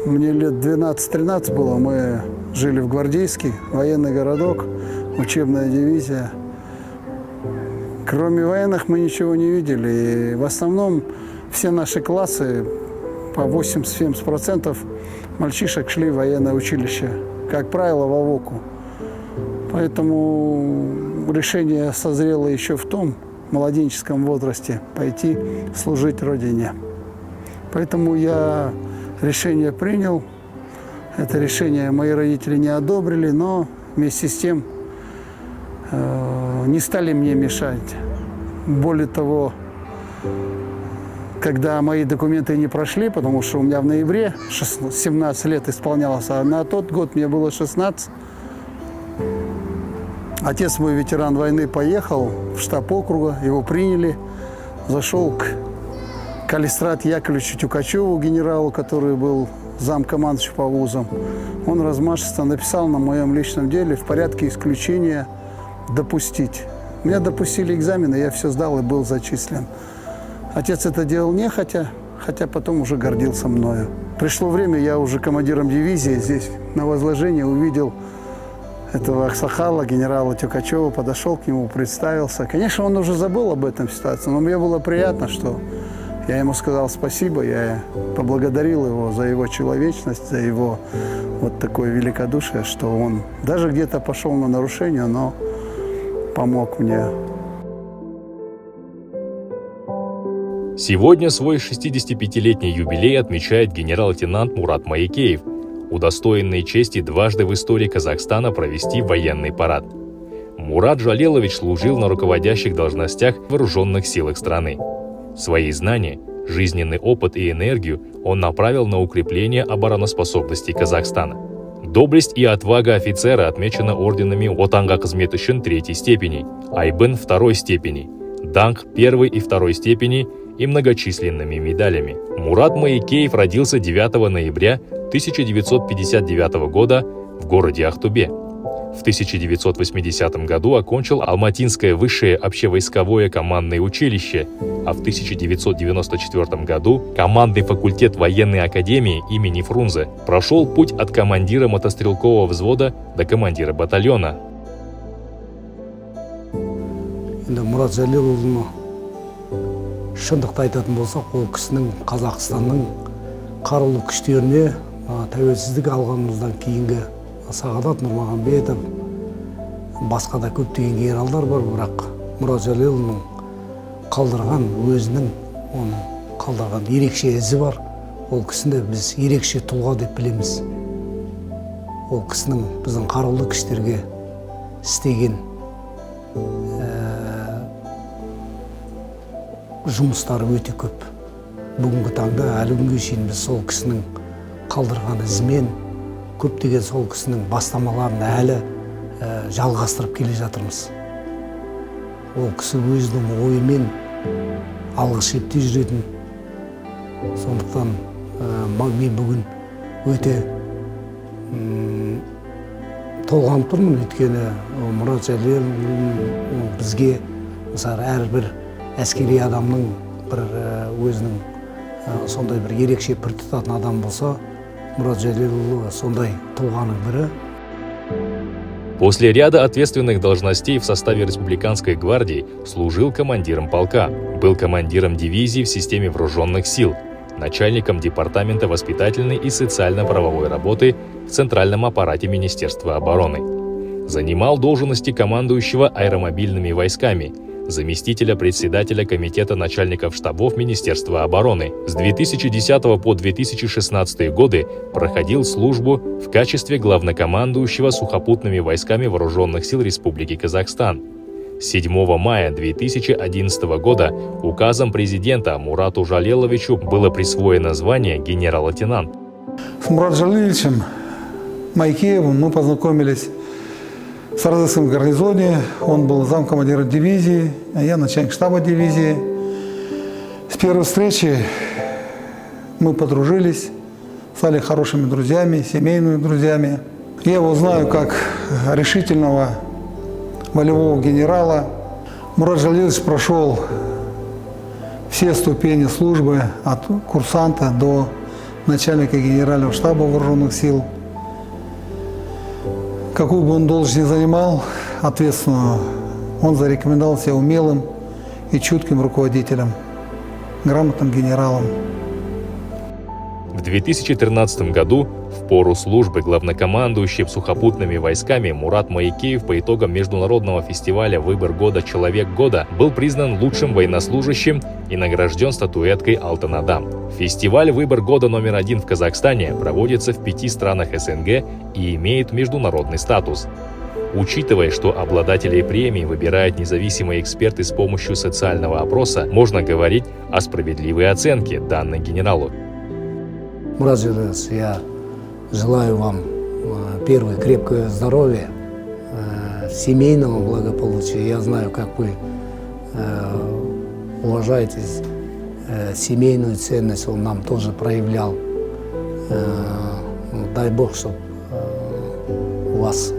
Мне лет 12-13 было, мы жили в Гвардейске, военный городок, учебная дивизия. Кроме военных мы ничего не видели. И в основном все наши классы, по 80-70% мальчишек шли в военное училище, как правило, в Авоку. Поэтому решение созрело еще в том младенческом возрасте пойти служить Родине. Поэтому я решение принял. Это решение мои родители не одобрили, но вместе с тем не стали мне мешать. Более того, когда мои документы не прошли, потому что у меня в ноябре 17 лет исполнялось, а на тот год мне было 16, отец мой, ветеран войны, поехал в штаб округа, его приняли, зашел к Калистрат Яковлевичу Тюкачеву, генералу, который был замкомандующим по вузам. Он размашисто написал на моем личном деле в порядке исключения допустить. Меня допустили экзамены, я все сдал и был зачислен. Отец это делал нехотя, хотя потом уже гордился мною. Пришло время, я уже командиром дивизии здесь на возложение увидел этого Аксахала, генерала Тюкачева, подошел к нему, представился. Конечно, он уже забыл об этом ситуации, но мне было приятно, что я ему сказал спасибо, я поблагодарил его за его человечность, за его вот такое великодушие, что он даже где-то пошел на нарушение, но помог мне. Сегодня свой 65-летний юбилей отмечает генерал-лейтенант Мурат Маекеев, удостоенный чести дважды в истории Казахстана провести военный парад. Мурат Жалелович служил на руководящих должностях в вооруженных силах страны. Свои знания, жизненный опыт и энергию он направил на укрепление обороноспособности Казахстана. Доблесть и отвага офицера отмечена орденами Отанга Кызмет үшін 3 степени, Айбын 2 степени, Данг 1 и 2 степени и многочисленными медалями. Мурат Маекеев родился 9 ноября 1959 года в городе Ахтубе. В 1980 году окончил Алматинское высшее общевойсковое командное училище, а в 1994 году командный факультет военной академии имени Фрунзе. Прошел путь от командира мотострелкового взвода до командира батальона. Мурат Жалелұлы шындықты айтатын болсақ, ол кісінің Қазақстанның қарулы күштеріне тәуелсіздік алғанымыздан кейінгі Сағадат Нұрмағанбетов, басқа да көптеген генералдар бар, бірақ Мурат Жалелұлының қалдырған өзінің, оның қалдырған ерекше ізі бар. Ол кісіні біз ерекше тұлға деп білеміз. Ол кісінің біздің қарулы күштерге істеген жұмыстары өте көп. Бүгінгі таңда әлі күнге шейін біз сол кісінің қалдырған ізімен көптеген сол кісінің бастамаларын әлі жалғастырып келе жатырмыз. Ол кісі өзінің ойымен алғы шепте жүретін. Сондықтан мен бүгін өте толғанып тұрмын, өйткені Мурат Жалелұлы бізге мысалы әрбір әскери адамның бір өзінің сондай бір ерекше пір тұтатын адам болса, Мурат Жалелұлы сондай тұлғаның бірі. После ряда ответственных должностей в составе Республиканской гвардии служил командиром полка, был командиром дивизии в системе вооруженных сил, начальником департамента воспитательной и социально-правовой работы в Центральном аппарате Министерства обороны. Занимал должности командующего аэромобильными войсками, заместителя председателя комитета начальников штабов Министерства обороны. С 2010 по 2016 годы проходил службу в качестве главнокомандующего сухопутными войсками Вооруженных сил Республики Казахстан. 7 мая 2011 года указом президента Мурату Жалеловичу было присвоено звание генерал-лейтенант. С Муратом Жалеловичем Маекеевым мы познакомились в Сарзыкском гарнизоне. Он был замкомандира дивизии, а я начальник штаба дивизии. С первой встречи мы подружились, стали хорошими друзьями, семейными друзьями. Я его знаю как решительного волевого генерала. Мурат Жалелович прошел все ступени службы от курсанта до начальника Генерального штаба Вооруженных сил. Какую бы он должность ни занимал, ответственную, он зарекомендовал себя умелым и чутким руководителем, грамотным генералом. В 2013 году, в пору службы главнокомандующим сухопутными войсками, Мурат Маекеев по итогам международного фестиваля «Выбор года. Человек года» был признан лучшим военнослужащим и награжден статуэткой «Алтын Адам». Фестиваль «Выбор года» номер 1 в Казахстане проводится в 5 странах СНГ и имеет международный статус. Учитывая, что обладателей премии выбирают независимые эксперты с помощью социального опроса, можно говорить о справедливой оценке данной генералу. Мурат Жалелович, я желаю вам, первое, крепкого здоровья, семейного благополучия. Я знаю, как вы уважаете семейную ценность, он нам тоже проявлял. Дай Бог, чтобы у вас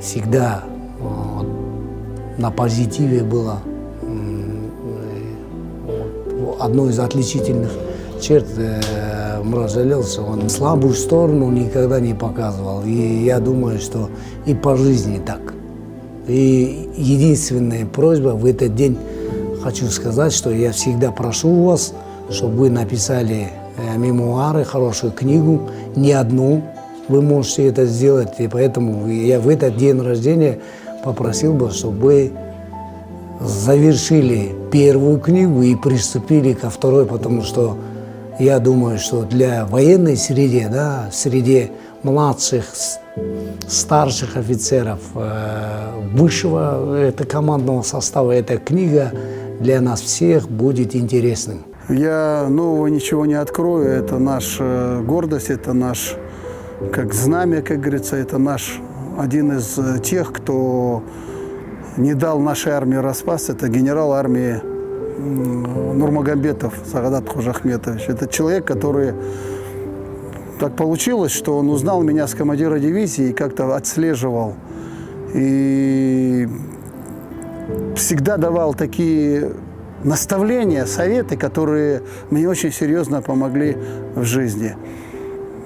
всегда на позитиве было. Одной из отличительных черт Мурат Жалелович, он слабую сторону никогда не показывал. И я думаю, что и по жизни так. И единственная просьба в этот день, хочу сказать, что я всегда прошу вас, чтобы вы написали мемуары, хорошую книгу, не одну. Вы можете это сделать, и поэтому я в этот день рождения попросил бы, чтобы вы завершили первую книгу и приступили ко второй, потому что я думаю, что для военной среды, да, среди младших, старших офицеров, высшего командного состава, эта книга для нас всех будет интересным. Я нового ничего не открою. Это наша гордость, это наш, как знамя, как говорится, это наш один из тех, кто не дал нашей армии распасться. Это генерал армии Нурмагомедов Сагадат Хожахметович. Это человек, который... Так получилось, что он узнал меня с командира дивизии и как-то отслеживал. И всегда давал такие наставления, советы, которые мне очень серьезно помогли в жизни.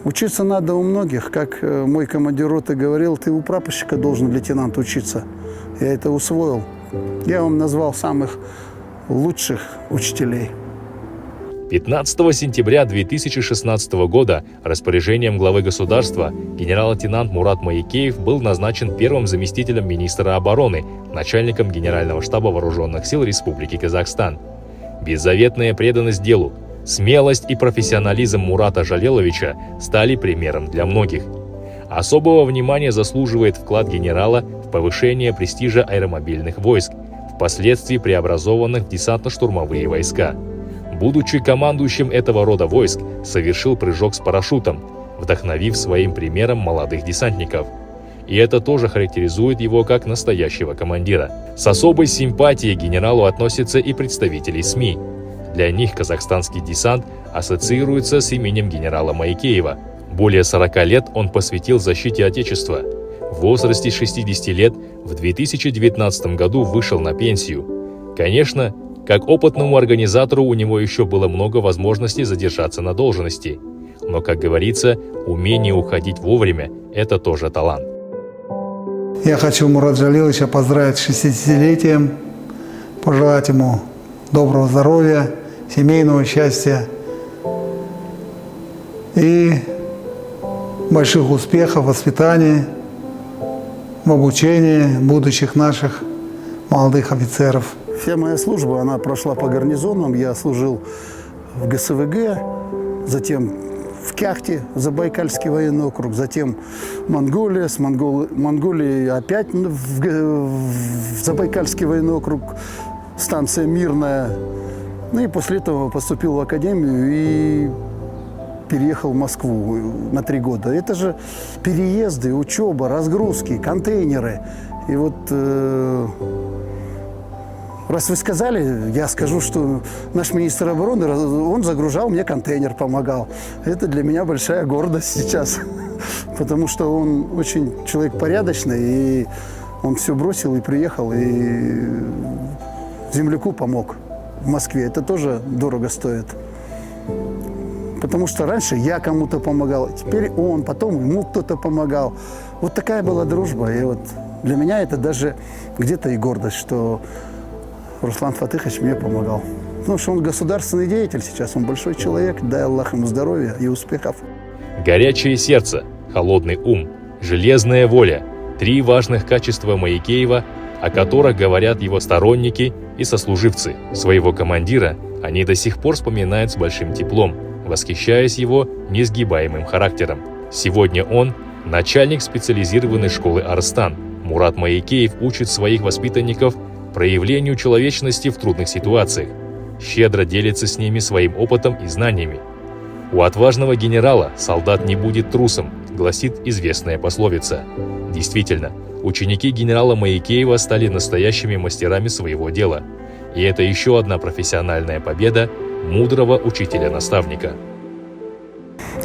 Учиться надо у многих. Как мой командир роты говорил, ты у прапорщика должен, лейтенант, учиться. Я это усвоил. Я вам назвал самых лучших учителей. 15 сентября 2016 года распоряжением главы государства генерал-лейтенант Мурат Маекеев был назначен первым заместителем министра обороны, начальником Генерального штаба Вооруженных сил Республики Казахстан. Беззаветная преданность делу, смелость и профессионализм Мурата Жалеловича стали примером для многих. Особого внимания заслуживает вклад генерала в повышение престижа аэромобильных войск, впоследствии преобразованных в десантно-штурмовые войска. Будучи командующим этого рода войск, совершил прыжок с парашютом, вдохновив своим примером молодых десантников. И это тоже характеризует его как настоящего командира. С особой симпатией к генералу относятся и представители СМИ. Для них казахстанский десант ассоциируется с именем генерала Маекеева. Более 40 лет он посвятил защите Отечества. В возрасте 60 лет в 2019 году вышел на пенсию. Конечно, как опытному организатору у него еще было много возможностей задержаться на должности. Но, как говорится, умение уходить вовремя – это тоже талант. Я хочу Мурата Жалеловича поздравить с 60-летием, пожелать ему доброго здоровья, семейного счастья и больших успехов в воспитании, в обучении будущих наших молодых офицеров. Вся моя служба, она прошла по гарнизонам. Я служил в ГСВГ, затем в Кяхте, Забайкальский военный округ, затем Монголия, с Монголии опять в Забайкальский военный округ, станция Мирная. Ну и после этого поступил в академию и переехал в Москву на 3 года. Это же переезды, учеба, разгрузки, контейнеры. И вот... Раз вы сказали, я скажу, что наш министр обороны, он загружал мне контейнер, помогал. Это для меня большая гордость сейчас, потому что он очень человек порядочный, и он все бросил и приехал, и земляку помог в Москве. Это тоже дорого стоит. Потому что раньше я кому-то помогал, теперь он, потом ему кто-то помогал. Вот такая была дружба. И вот для меня это даже где-то и гордость, что Руслан Фатыхович мне помогал. Потому что он государственный деятель сейчас, он большой человек, дай Аллах ему здоровья и успехов. Горячее сердце, холодный ум, железная воля – 3 важных качества Маекеева, о которых говорят его сторонники и сослуживцы. Своего командира они до сих пор вспоминают с большим теплом, восхищаясь его несгибаемым характером. Сегодня он – начальник специализированной школы «Арстан». Мурат Маекеев учит своих воспитанников проявлению человечности в трудных ситуациях, щедро делится с ними своим опытом и знаниями. «У отважного генерала солдат не будет трусом», гласит известная пословица. Действительно, ученики генерала Маекеева стали настоящими мастерами своего дела. И это еще одна профессиональная победа мудрого учителя-наставника.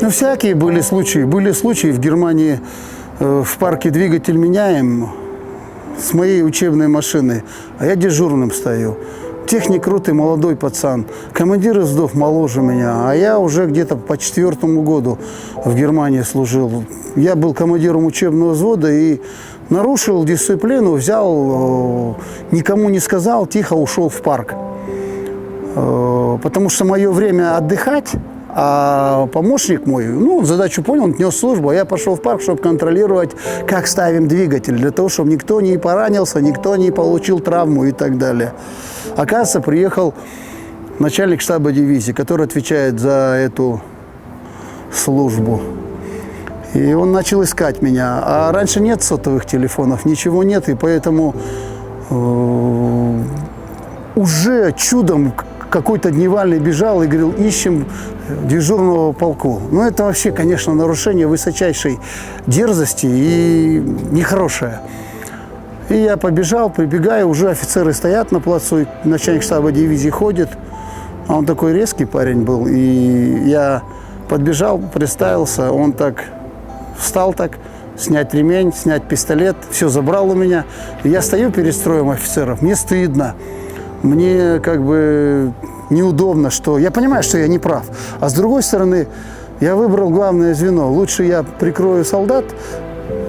Ну, всякие были случаи. Были случаи в Германии, в парке двигатель меняем с моей учебной машины, а я дежурным стою. Техник крутый, молодой пацан. Командир издов моложе меня, а я уже где-то по 4-му году в Германии служил. Я был командиром учебного взвода и нарушил дисциплину, взял, никому не сказал, тихо ушел в парк. Потому что мое время отдыхать, а помощник мой, ну, он задачу понял, он нес службу, а я пошел в парк, чтобы контролировать, как ставим двигатель, для того, чтобы никто не поранился, никто не получил травму и так далее. Оказывается, приехал начальник штаба дивизии, который отвечает за эту службу. И он начал искать меня. А раньше нет сотовых телефонов, ничего нет, и поэтому уже чудом какой-то дневальный бежал и говорил, ищем дежурного полку. Ну, это вообще, конечно, нарушение высочайшей дерзости и нехорошее. И я побежал, прибегаю, уже офицеры стоят на плацу, и начальник штаба дивизии ходит. А он такой резкий парень был. И я подбежал, представился, он так встал так, снять ремень, снять пистолет, все забрал у меня. И я стою перед строем офицеров, мне стыдно, мне как бы неудобно, что я понимаю, что я не прав. А с другой стороны, я выбрал главное звено. Лучше я прикрою солдат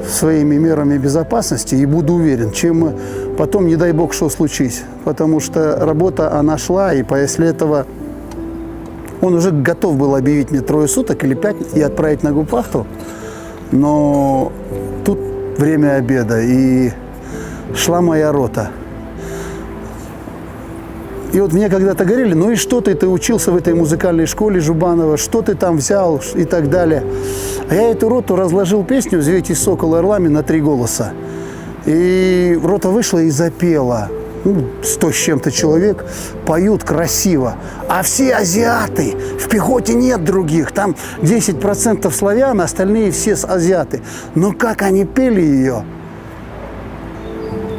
своими мерами безопасности и буду уверен, чем потом, не дай бог, что случись. Потому что работа, она шла, и после этого он уже готов был объявить мне 3 суток или 5 и отправить на губвахту. Но тут время обеда, и шла моя рота. И вот мне когда-то говорили, ну и что ты учился в этой музыкальной школе Жубанова, что ты там взял и так далее. А я эту роту разложил песню «Взвейтесь, сокол, орлами» на 3 голоса. И рота вышла и запела. 100 с чем-то человек поют красиво. А все азиаты, в пехоте нет других. Там 10% славян, остальные все азиаты. Но как они пели ее.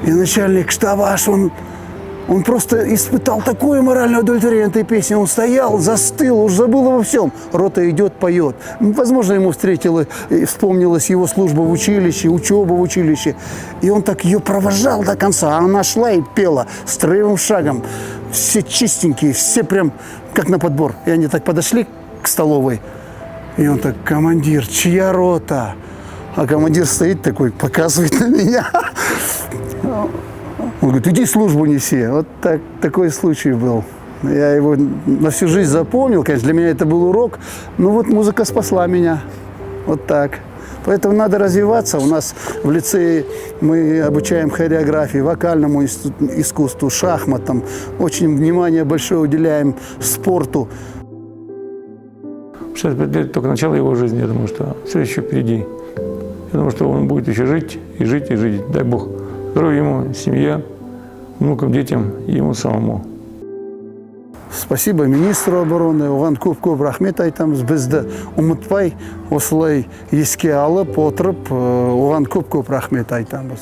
И начальник штаба аж он просто испытал такое моральное удовлетворение этой песни. Он стоял, застыл, уж забыл обо всем. Рота идет, поет. Возможно, ему вспомнилась его служба в училище, учеба в училище. И он так ее провожал до конца. А она шла и пела строевым шагом. Все чистенькие, все прям как на подбор. И они так подошли к столовой. И он так, командир, чья рота? А командир стоит такой, показывает на меня. Он говорит, иди службу неси. Вот такой случай был. Я его на всю жизнь запомнил. Конечно, для меня это был урок. Но вот музыка спасла меня. Вот так. Поэтому надо развиваться. У нас в лицее мы обучаем хореографии, вокальному искусству, шахматам. Очень внимание большое уделяем спорту. Сейчас это только начало его жизни. Я думаю, что все еще впереди. Я думаю, что он будет еще жить и жить и жить. Дай Бог. Здоровья ему, семья, внукам, детям и ему самому. Спасибо министру обороны. Оған көп рахмет айтамыз. Бізді ұмытпай осылай еске алып отырып, оған көп рахмет айтамыз.